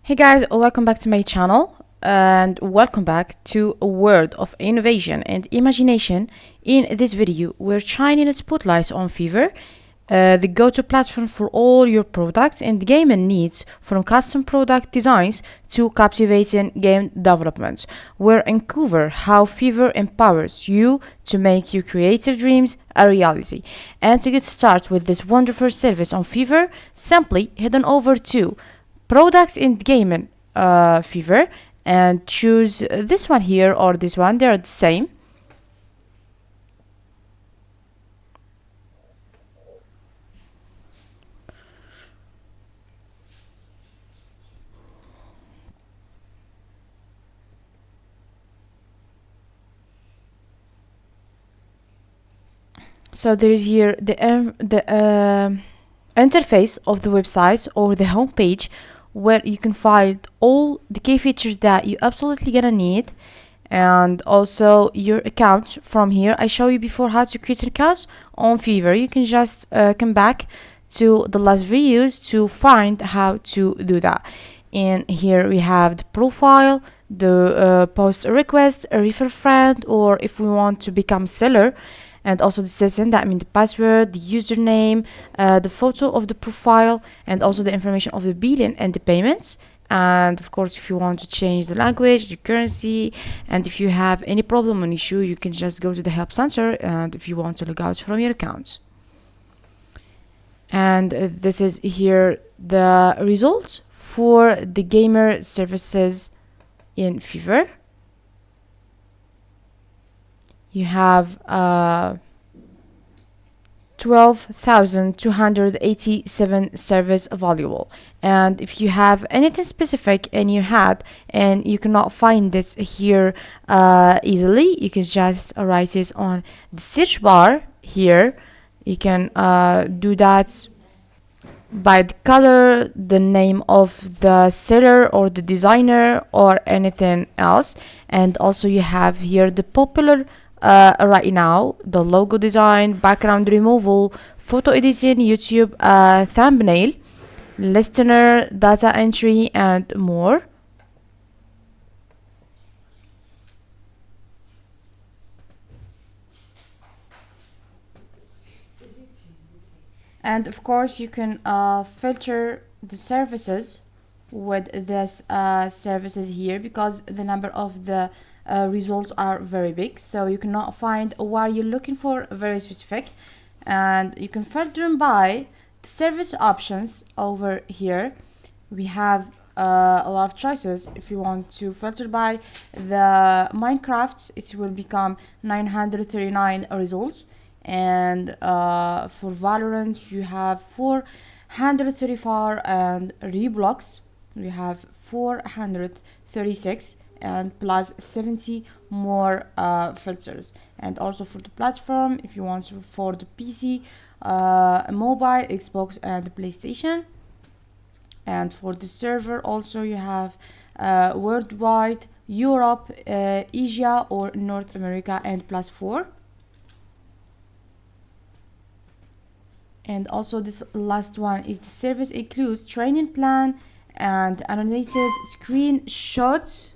Hey guys, welcome back to my channel and welcome back to a world of innovation and imagination. In this video, we're shining a spotlight on Fiverr, the go-to platform for all your products and gaming needs, from custom product designs to captivating game development. We'll uncover how Fiverr empowers you to make your creative dreams a reality. And to get started with this wonderful service on Fiverr, simply head on over to products in gaming Fiverr and choose this one here or this one. They're the same. So there's here the interface of the website or the homepage, where you can find all the key features that you absolutely gonna need, and also your account. From here, I show you before how to create an account on Fiverr. You can just come back to the last videos to find how to do that. And here we have the profile, the post a request, a refer friend, or if we want to become seller, and also the session, that means the password, the username, the photo of the profile, and also the information of the billing and the payments. And of course, if you want to change the language, the currency, and if you have any problem or issue, you can just go to the help center, and if you want to log out from your account. And this is here the results for the gamer services in Fiverr. You have 12,287 service valuable. And if you have anything specific in your head and you cannot find this here easily, you can just write it on the search bar here. You can do that by the color, the name of the seller or the designer, or anything else. And also you have here the popular right now, the logo design, background removal, photo editing, YouTube thumbnail, listener, data entry, and more. And of course, you can filter the services with this services here, because the number of the results are very big, so you cannot find what you're looking for very specific. And you can filter them by the service options over here. We have a lot of choices. If you want to filter by the Minecraft, it will become 939 results. And for Valorant, you have 434, and Roblox, we have 436, and plus 70 more filters. And also for the platform, if you want to, for the PC, mobile, Xbox, and the PlayStation. And for the server, also you have worldwide, Europe, Asia, or North America, and plus 4. And also this last one is the service includes training plan and annotated screenshots,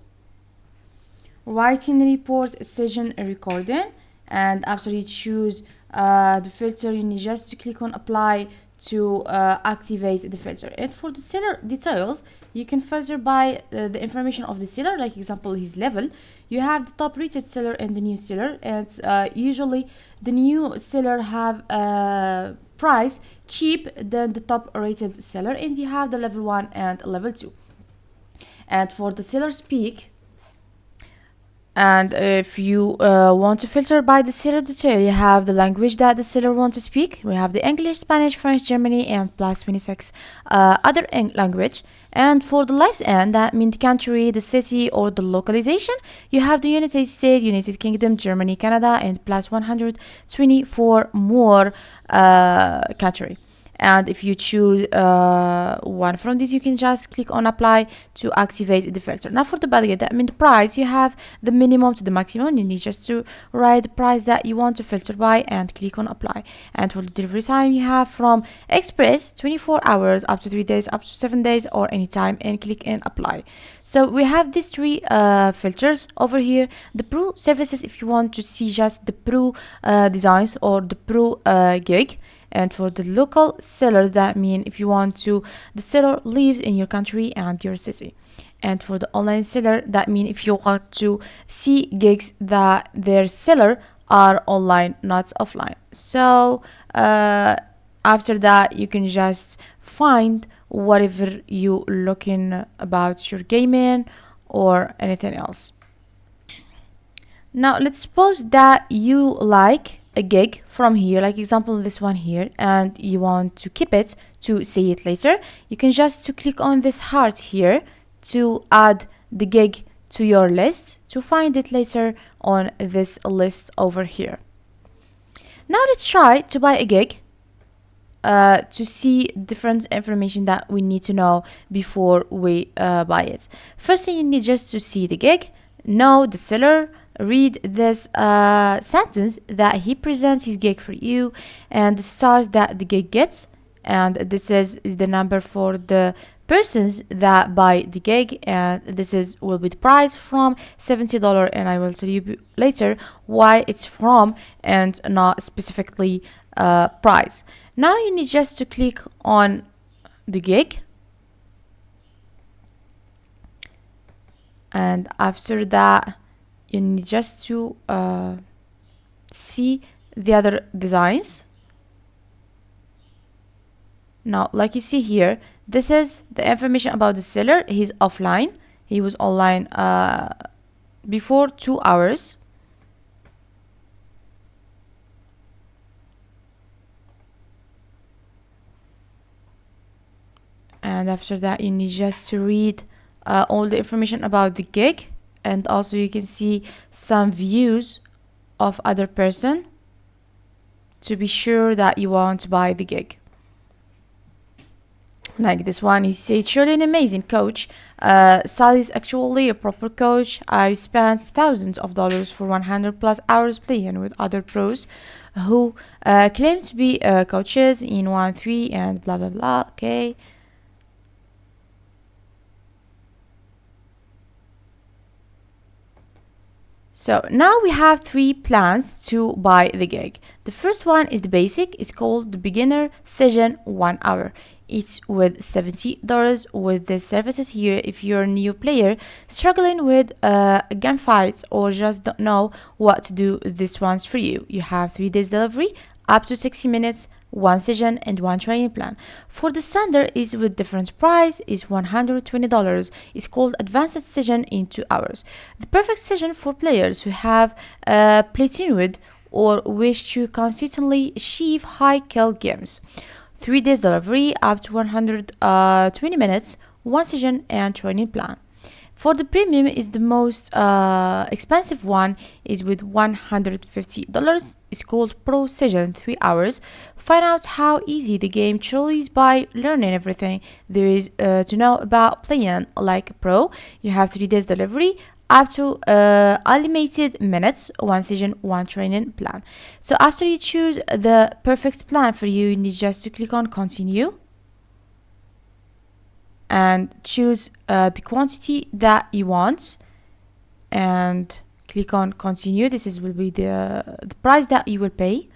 writing report, session recording. And after you choose the filter, you need just to click on apply to activate the filter. And for the seller details, you can filter by the information of the seller, like example his level. You have the top rated seller and the new seller, and usually the new seller have price cheap than the top rated seller, and you have the level 1 and level 2. And for the seller speak, and if you want to filter by the seller detail, you have the language that the seller wants to speak. We have the English, Spanish, French, Germany, and plus 26 other language. And for the lives end, that means the country, the city, or the localization, you have the United States, United Kingdom, Germany, Canada, and plus 124 more country. and if you choose one from these, you can just click on apply to activate the filter. Now for the budget, that means the price, you have the minimum to the maximum. You need just to write the price that you want to filter by and click on apply. And for the delivery time, you have from express 24 hours up to 3 days, up to 7 days, or anytime, and click and apply. So we have these three filters over here. The pro services, if you want to see just the pro designs or the pro gig. And for the local sellers, that means if you want to, the seller lives in your country and your city. And for the online seller, that means if you want to see gigs that their seller are online, not offline. So after that, you can just find whatever you looking about your gaming or anything else. Now let's suppose that you like a gig from here, like example this one here, and you want to keep it to see it later. You can just to click on this heart here to add the gig to your list to find it later on this list over here. Now let's try to buy a gig to see different information that we need to know before we buy it. First thing, you need just to see the gig, know the seller, read this sentence that he presents his gig for you, and the stars that the gig gets, and this is the number for the persons that buy the gig, and this will be the price from $70, and I will tell you later why it's from and not specifically price. Now you need just to click on the gig, and after that you need just to see the other designs. Now like you see here, this is the information about the seller. He's offline, he was online before 2 hours. And after that, you need just to read all the information about the gig, and also you can see some views of other person to be sure that you want to buy the gig. Like this one, he said, surely an amazing coach. Sally is actually a proper coach. I spent thousands of dollars for 100 plus hours playing with other pros who claim to be coaches in 1-3 and blah blah blah. Okay. So now we have 3 plans to buy the gig. The first one is the basic. It's called the beginner session 1 hour. It's with $70 with the services here. If you're a new player struggling with gunfights or just don't know what to do, this one's for you. You have 3 days delivery, up to 60 minutes, 1 session and 1 training plan. For the standard is with different price is $120. It's called advanced session in 2 hours. The perfect session for players who have platinum with or wish to consistently achieve high kill games. 3 days delivery, up to 120 minutes, 1 session and training plan. For the premium is the most expensive one is with $150. It's called Pro Session 3 hours. Find out how easy the game truly is by learning everything there is to know about playing like a pro. You have 3 days delivery, up to unlimited minutes, 1 session, 1 training plan. So after you choose the perfect plan for you, you need just to click on continue and choose the quantity that you want and click on continue. This will be the price that you will pay.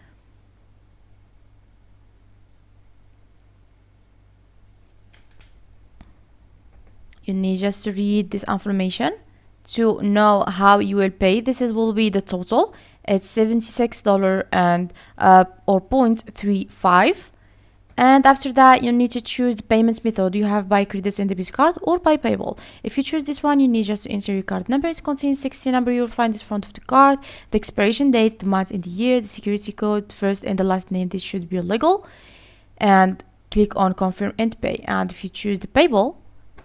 You need just to read this information to know how you will pay. Will be the total. It's $76 and or 0.35. And after that, you need to choose the payments method. You have by credits and debit card or by PayPal. If you choose this one, you need just to enter your card number. It contains 16 number. You'll find this front of the card, the expiration date, the month and the year, the security code, first and the last name. This should be legal. And click on confirm and pay. And if you choose the PayPal,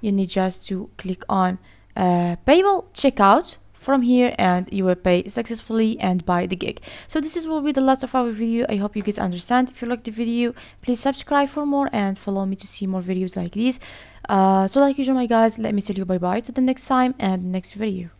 you need just to click on PayPal checkout from here, and you will pay successfully and buy the gig. So this will be the last of our video. I hope you guys understand. If you like the video, please subscribe for more and follow me to see more videos like these. So like usual, my guys, let me tell you bye bye to the next time and next video.